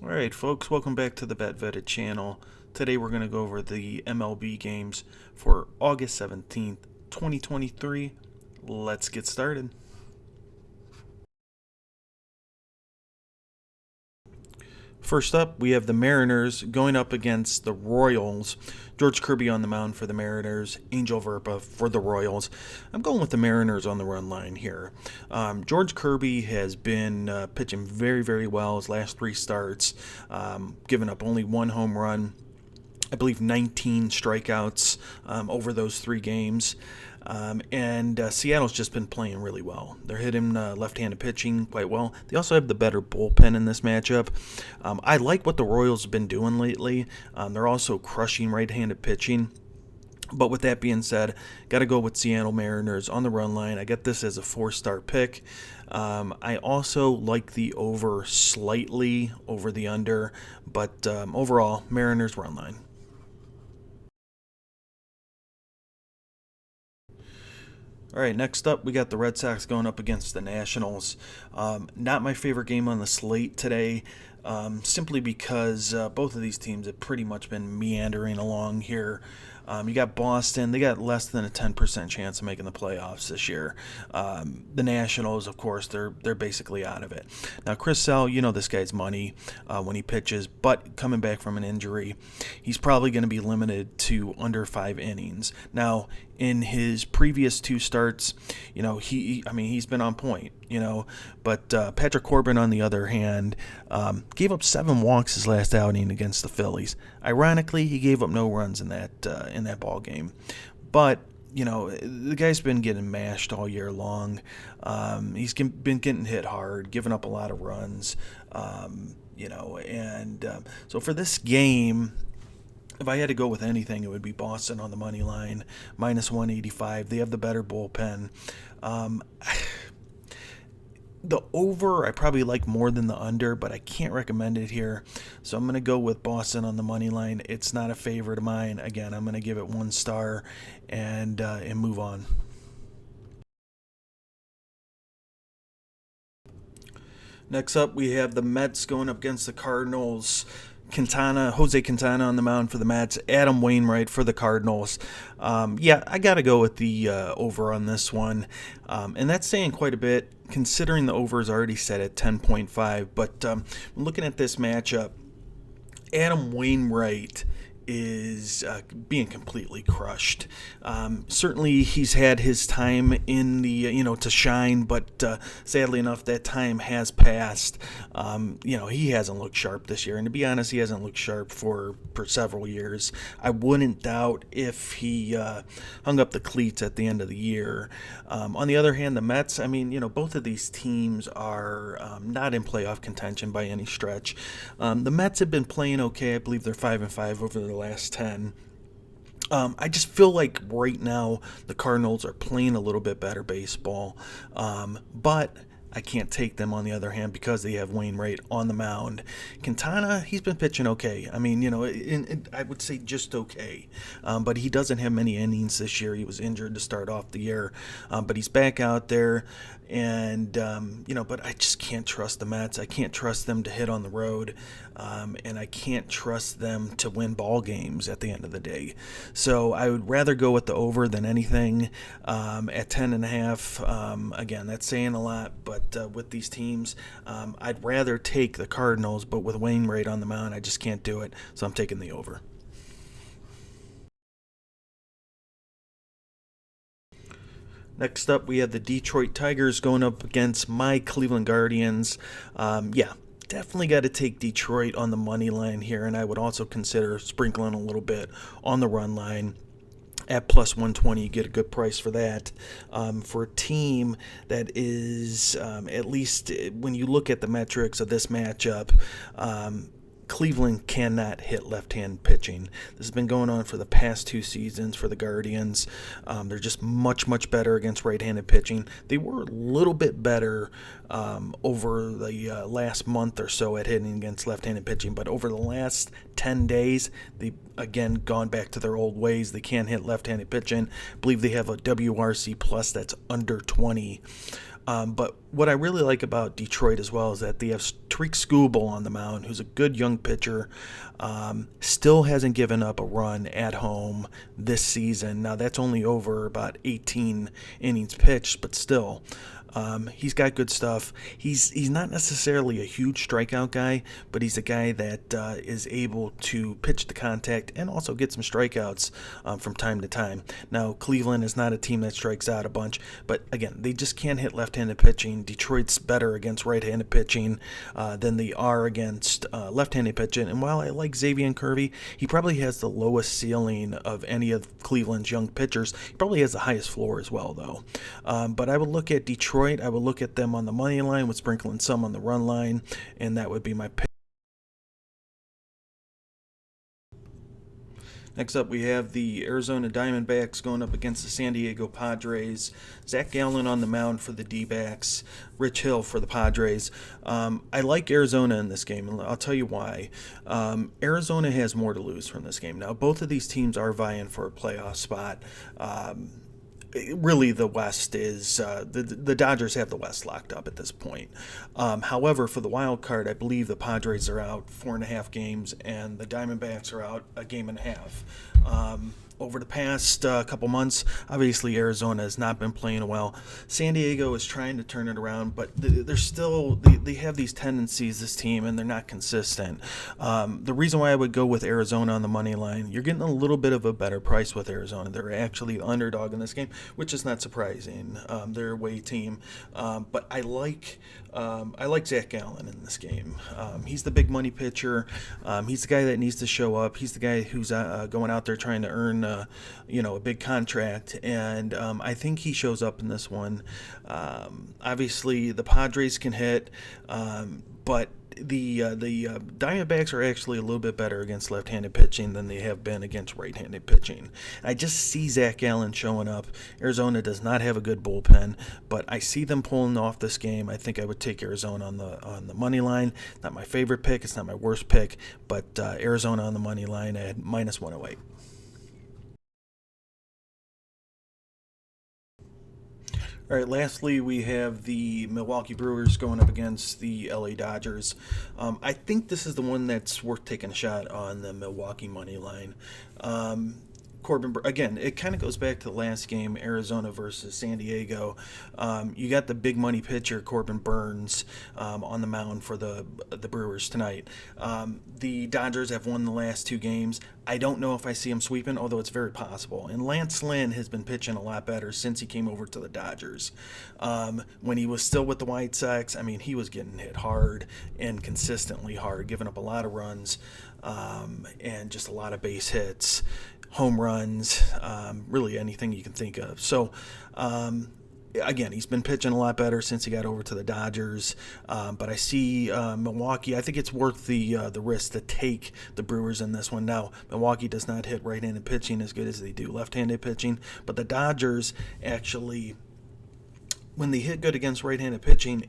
Alright folks, welcome back to the Bet Vetted channel. Today we're going to go over the MLB games for August 17th, 2023. Let's get started. First up, we have the Mariners going up against the Royals. George Kirby on the mound for the Mariners, Angel Verpa for the Royals. I'm going with the Mariners on the run line here. George Kirby has been pitching very, very well his last three starts, giving up only one home run. I believe 19 strikeouts over those three games. And Seattle's just been playing really well. They're hitting left-handed pitching quite well. They also have the better bullpen in this matchup. I like what the Royals have been doing lately. They're also crushing right-handed pitching. But with that being said, got to go with Seattle Mariners on the run line. I get this as a 4-star pick. I also like the over slightly over the under, but overall, Mariners run line. All right, next up, we got the Red Sox going up against the Nationals. Not my favorite game on the slate today, simply because both of these teams have pretty much been meandering along here. You got Boston; they got less than a 10% chance of making the playoffs this year. The Nationals, of course, they're basically out of it. Now, Chris Sale, you know this guy's money when he pitches, but coming back from an injury, he's probably going to be limited to under 5 innings. Now, in his previous two starts, he's been on point, But Patrick Corbin, on the other hand, gave up 7 walks his last outing against the Phillies. Ironically, he gave up no runs in that ball game. But the guy's been getting mashed all year long. He's been getting hit hard, giving up a lot of runs. So for this game, if I had to go with anything, it would be Boston on the money line, minus 185. They have the better bullpen. The over I probably like more than the under, but I can't recommend it here. So I'm going to go with Boston on the money line. It's not a favorite of mine. Again, I'm going to give it 1 star and move on. Next up, we have the Mets going up against the Cardinals. Jose Quintana on the mound for the Mets, Adam Wainwright for the Cardinals. I got to go with the over on this one. And that's saying quite a bit, considering the over is already set at 10.5. But looking at this matchup, Adam Wainwright is being completely crushed. Certainly, he's had his time in the to shine, but sadly enough, that time has passed. He hasn't looked sharp this year, and to be honest, he hasn't looked sharp for several years. I wouldn't doubt if he hung up the cleats at the end of the year. On the other hand, the Mets, both of these teams are not in playoff contention by any stretch. The Mets have been playing okay. I believe they're 5-5 over the last 10. I just feel like right now the Cardinals are playing a little bit better baseball, but I can't take them on the other hand because they have Wainwright on the mound. Quintana, he's been pitching okay. I would say just okay, but he doesn't have many innings this year. He was injured to start off the year, but he's back out there, and but I just can't trust the Mets. I can't trust them to hit on the road, and I can't trust them to win ball games at the end of the day. So I would rather go with the over than anything at 10.5. Again, that's saying a lot, but with these teams, I'd rather take the Cardinals, but with Wainwright on the mound, I just can't do it, so I'm taking the over. Next up, we have the Detroit Tigers going up against my Cleveland Guardians. Definitely got to take Detroit on the money line here, and I would also consider sprinkling a little bit on the run line. At plus 120, you get a good price for that. For a team that is, at least when you look at the metrics of this matchup, Cleveland cannot hit left-hand pitching. This has been going on for the past 2 seasons for the Guardians. They're just much, much better against right-handed pitching. They were a little bit better over the last month or so at hitting against left-handed pitching, but over the last 10 days, they've again gone back to their old ways. They can't hit left-handed pitching. I believe they have a WRC plus that's under 20. But what I really like about Detroit as well is that they have Tariq Skubal on the mound, who's a good young pitcher. Still hasn't given up a run at home this season. Now, that's only over about 18 innings pitched, but still. He's got good stuff. He's not necessarily a huge strikeout guy, but he's a guy that is able to pitch the contact and also get some strikeouts from time to time. Now, Cleveland is not a team that strikes out a bunch, but again, they just can't hit left-handed pitching. Detroit's better against right-handed pitching than they are against left-handed pitching. And while I like Xavier Curvey, he probably has the lowest ceiling of any of Cleveland's young pitchers. He probably has the highest floor as well, though. But I would look at Detroit. I would look at them on the money line with sprinkling some on the run line, and that would be my pick. Next up, we have the Arizona Diamondbacks going up against the San Diego Padres. Zach Gallen on the mound for the D-backs. Rich Hill for the Padres. I like Arizona in this game, and I'll tell you why. Arizona has more to lose from this game. Now, both of these teams are vying for a playoff spot. Really, the West is the Dodgers have the West locked up at this point. However, for the wild card, I believe the Padres are out 4.5 games, and the Diamondbacks are out a game and a half. Over the past couple months, obviously Arizona has not been playing well. San Diego is trying to turn it around, but they're still they have these tendencies, this team, and they're not consistent. The reason why I would go with Arizona on the money line, you're getting a little bit of a better price with Arizona. They're actually the underdog in this game, which is not surprising. They're a away team, but I like Zach Gallen in this game. He's the big money pitcher. He's the guy that needs to show up. He's the guy who's going out there trying to earn a big contract, and I think he shows up in this one. Obviously, the Padres can hit, but the Diamondbacks are actually a little bit better against left-handed pitching than they have been against right-handed pitching. I just see Zach Gallen showing up. Arizona does not have a good bullpen, but I see them pulling off this game. I think I would take Arizona on the money line. Not my favorite pick. It's not my worst pick, but Arizona on the money line at -108. All right, lastly, we have the Milwaukee Brewers going up against the LA Dodgers. I think this is the one that's worth taking a shot on the Milwaukee money line. Corbin, again, it kind of goes back to the last game, Arizona versus San Diego. You got the big money pitcher, Corbin Burns, on the mound for the Brewers tonight. The Dodgers have won the last 2 games. I don't know if I see him sweeping, although it's very possible. And Lance Lynn has been pitching a lot better since he came over to the Dodgers. When he was still with the White Sox, I mean, he was getting hit hard and consistently hard, giving up a lot of runs and just a lot of base hits, home runs, really anything you can think of. So, again, he's been pitching a lot better since he got over to the Dodgers. But I see Milwaukee. I think it's worth the risk to take the Brewers in this one. Now, Milwaukee does not hit right-handed pitching as good as they do left-handed pitching, but the Dodgers actually, when they hit good against right-handed pitching,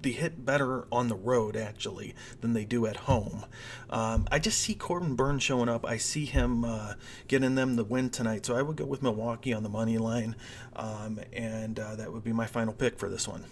they hit better on the road, actually, than they do at home. I just see Corbin Burns showing up. I see him getting them the win tonight. So I would go with Milwaukee on the money line, and that would be my final pick for this one.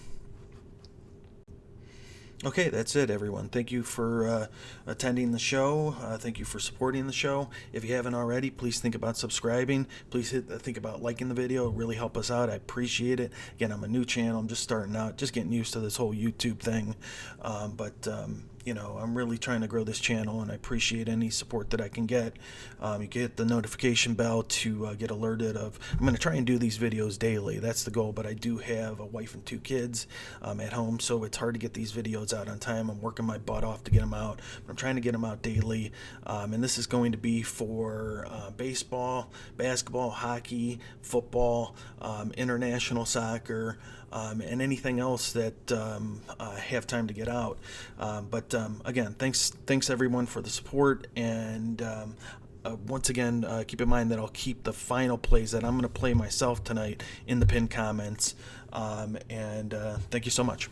Okay, that's it, everyone. Thank you for attending the show. Thank you for supporting the show. If you haven't already, please think about subscribing. Please think about liking the video. It really help us out. I appreciate it. Again, I'm a new channel. I'm just starting out, just getting used to this whole YouTube thing. But I'm really trying to grow this channel, and I appreciate any support that I can get. You can hit the notification bell to get alerted of. I'm going to try and do these videos daily. That's the goal, but I do have a wife and 2 kids at home, so it's hard to get these videos out on time. I'm working my butt off to get them out, but I'm trying to get them out daily. And this is going to be for baseball, basketball, hockey, football, international soccer, and anything else that I have time to get out. But again, thanks everyone for the support, and once again, keep in mind that I'll keep the final plays that I'm going to play myself tonight in the pinned comments, and thank you so much.